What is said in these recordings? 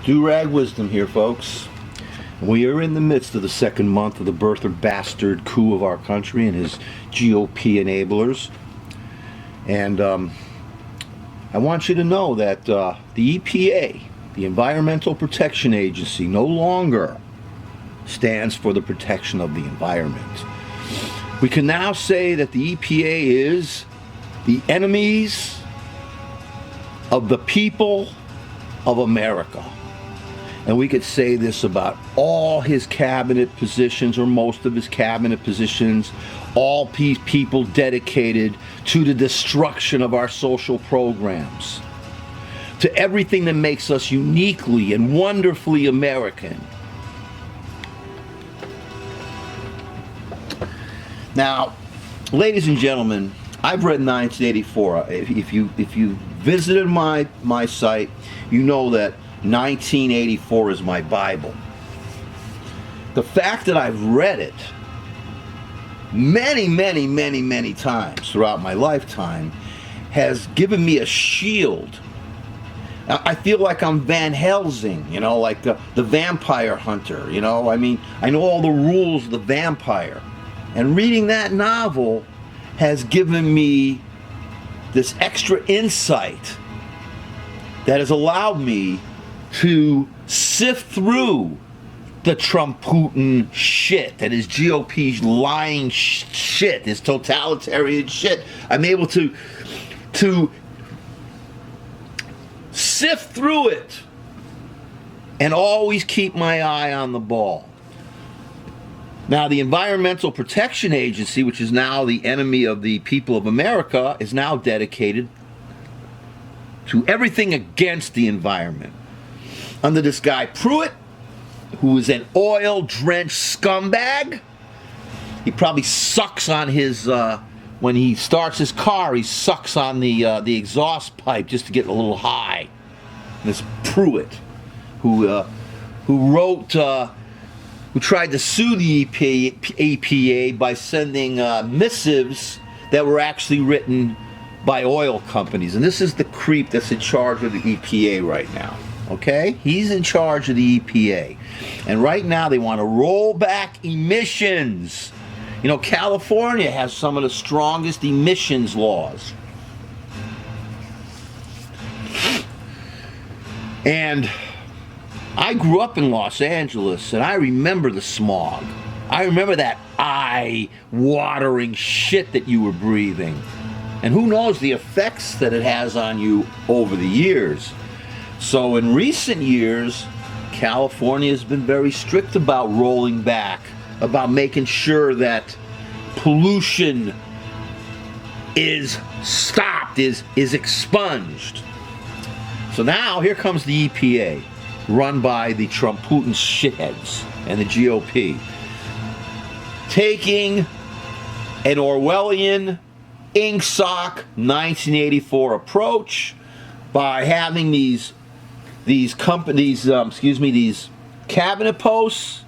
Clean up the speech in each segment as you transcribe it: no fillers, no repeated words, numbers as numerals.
Do-rag wisdom here, folks. We are in the midst of the second month of the birther bastard coup of our country and his GOP enablers. And I want you to know that the EPA, the Environmental Protection Agency, no longer stands for the protection of the environment. We can now say that the EPA is the enemies of the people of America. And we could say this about all his cabinet positions, or most of his cabinet positions, all people dedicated to the destruction of our social programs, to everything that makes us uniquely and wonderfully American. Now, ladies and gentlemen, I've read 1984. If you visited my site, you know that 1984 is my Bible. The fact that I've read it many times throughout my lifetime has given me a shield. I feel like I'm Van Helsing, like the vampire hunter, I mean, I know all the rules of the vampire. And reading that novel has given me this extra insight that has allowed me to sift through the TrumPutin shit and his GOP's lying shit, his totalitarian shit. I'm able to sift through it and always keep my eye on the ball. Now, the Environmental Protection Agency, which is now the enemy of the people of America, is now dedicated to everything against the environment. Under this guy Pruitt, who is an oil-drenched scumbag. He probably sucks on his, when he starts his car, he sucks on the exhaust pipe just to get a little high. And this Pruitt, who tried to sue the EPA by sending missives that were actually written by oil companies. And this is the creep that's in charge of the EPA right now. Okay? He's in charge of the EPA. And right now they want to roll back emissions. California has some of the strongest emissions laws. And I grew up in Los Angeles, and I remember the smog. I remember that eye-watering shit that you were breathing. And who knows the effects that it has on you over the years. So in recent years, California has been very strict about rolling back, about making sure that pollution is stopped, is expunged. So now here comes the EPA, run by the TrumPutin shitheads and the GOP, taking an Orwellian ink-sock 1984 approach by having these cabinet posts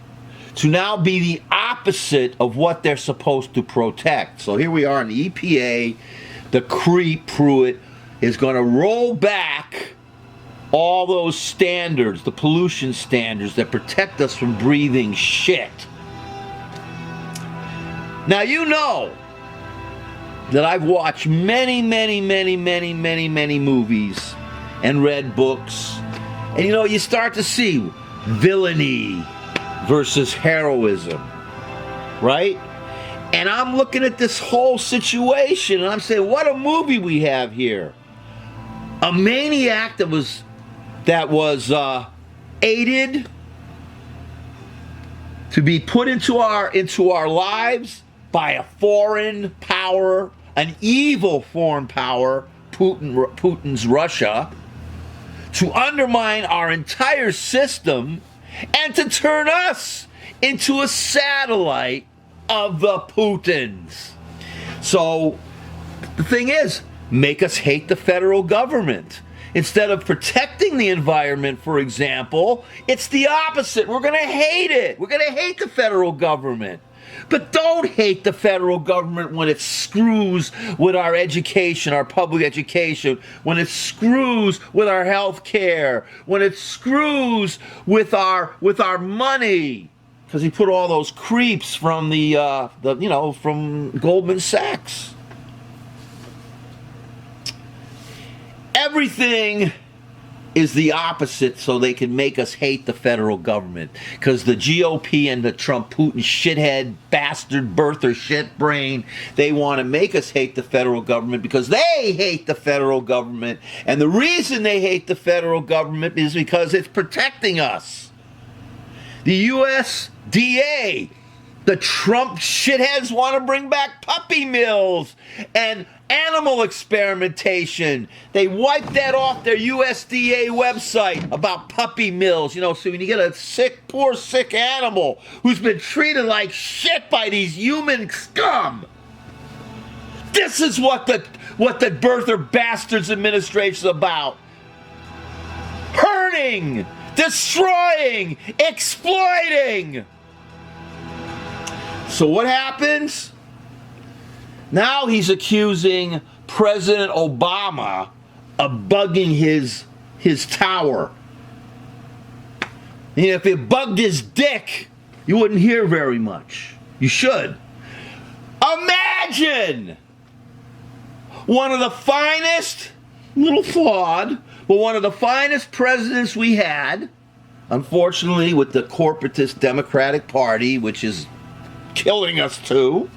to now be the opposite of what they're supposed to protect. So here we are in the EPA. The creep Pruitt is going to roll back all those standards, the pollution standards that protect us from breathing shit. Now, you know that I've watched many movies and read books. And you start to see villainy versus heroism, right? And I'm looking at this whole situation and I'm saying, what a movie we have here. A maniac that was aided to be put into our lives by a foreign power, an evil foreign power, Putin's Russia, to undermine our entire system and to turn us into a satellite of the Putins. So the thing is, make us hate the federal government. Instead of protecting the environment, for example, it's the opposite. We're going to hate it. We're going to hate the federal government. But don't hate the federal government when it screws with our education, our public education, when it screws with our health care, when it screws with our money. Because he put all those creeps from from Goldman Sachs. Everything is the opposite so they can make us hate the federal government. Because the GOP and the TrumPutin shithead, bastard, birther, shit brain, they want to make us hate the federal government because they hate the federal government. And the reason they hate the federal government is because it's protecting us. The USDA, the Trump shitheads want to bring back puppy mills and animal experimentation. They wiped that off their USDA website about puppy mills. So when you get a poor sick animal who's been treated like shit by these human scum, this is what the birther bastards administration is about. Hurting, destroying, exploiting. So what happens? Now he's accusing President Obama of bugging his tower. If it bugged his dick, you wouldn't hear very much. You should. Imagine one of the finest, a little flawed, but one of the finest presidents we had, unfortunately with the corporatist Democratic Party, which is killing us too.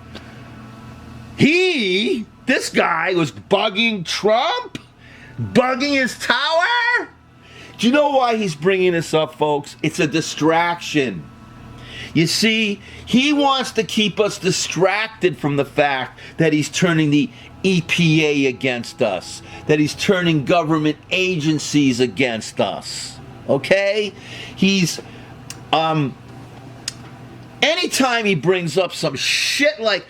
This guy was bugging Trump, bugging his tower. Do you know why he's bringing this up, folks? It's a distraction. You see, he wants to keep us distracted from the fact that he's turning the EPA against us, that he's turning government agencies against us. Okay? He's, anytime he brings up some shit like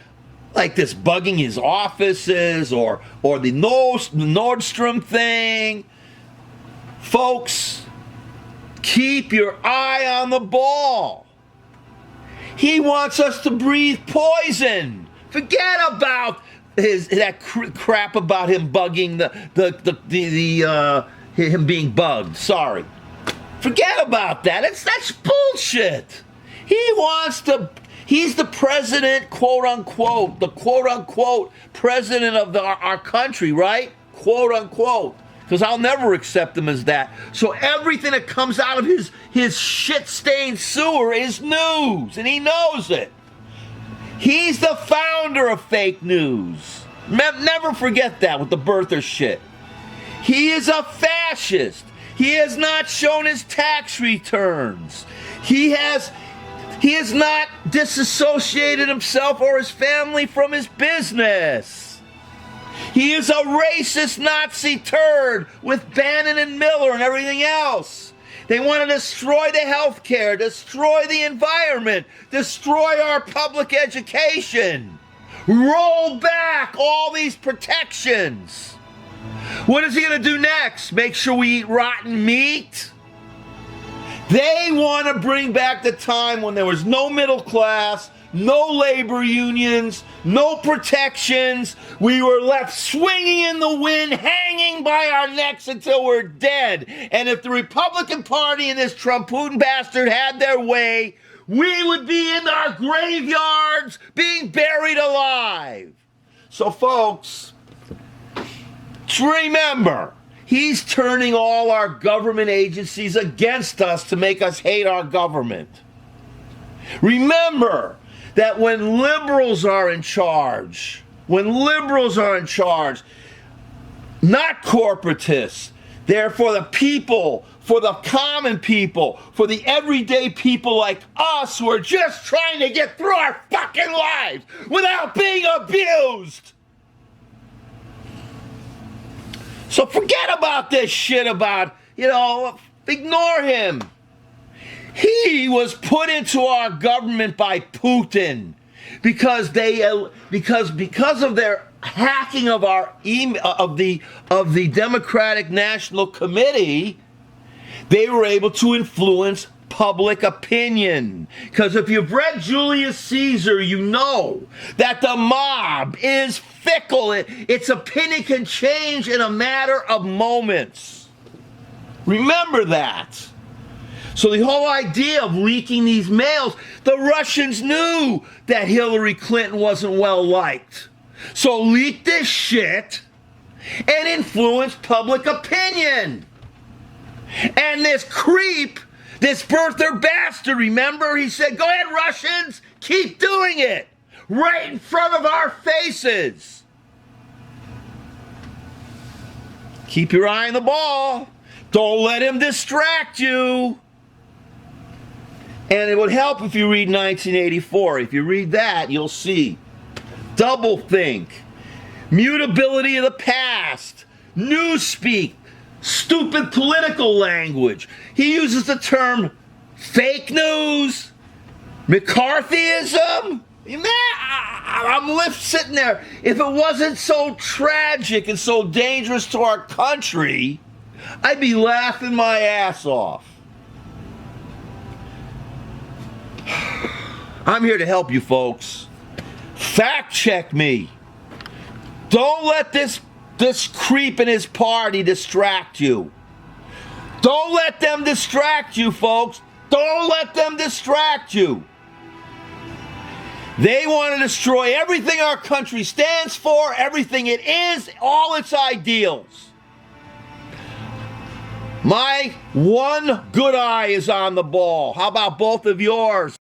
this bugging his offices or the Nordstrom thing, folks, keep your eye on the ball. He wants us to breathe poison. Forget about that crap about him bugging him being bugged. Sorry, forget about that. That's bullshit. He's the president, quote unquote, the quote unquote president of our country, right? Quote unquote. Because I'll never accept him as that. So everything that comes out of his shit-stained sewer is news, and he knows it. He's the founder of fake news. Never forget that with the birther shit. He is a fascist. He has not shown his tax returns. He has not disassociated himself or his family from his business. He is a racist Nazi turd with Bannon and Miller and everything else. They want to destroy the health care, destroy the environment, destroy our public education, roll back all these protections. What is he going to do next? Make sure we eat rotten meat? They want to bring back the time when there was no middle class, no labor unions, no protections. We were left swinging in the wind, hanging by our necks until we're dead. And if the Republican Party and this TrumPutin bastard had their way, we would be in our graveyards being buried alive. So, folks, remember, he's turning all our government agencies against us to make us hate our government. Remember that when liberals are in charge, not corporatists, they're for the people, for the common people, for the everyday people like us who are just trying to get through our fucking lives without being abused. So forget about this shit about, ignore him. He was put into our government by Putin because of their hacking of our of the Democratic National Committee. They were able to influence public opinion. Because if you've read Julius Caesar, you know that the mob is fickle. Its opinion can change in a matter of moments. Remember that. So the whole idea of leaking these mails, the Russians knew that Hillary Clinton wasn't well liked. So leak this shit and influence public opinion. And this creep, this birther bastard, remember? He said, go ahead, Russians, keep doing it. Right in front of our faces. Keep your eye on the ball. Don't let him distract you. And it would help if you read 1984. If you read that, you'll see. Double think. Mutability of the past. Newspeak. Stupid political language. He uses the term fake news. McCarthyism. I'm sitting there. If it wasn't so tragic and so dangerous to our country, I'd be laughing my ass off. I'm here to help you folks. Fact check me. Don't let this creep and his party distract you. Don't let them distract you, folks. Don't let them distract you. They want to destroy everything our country stands for, everything it is, all its ideals. My one good eye is on the ball. How about both of yours?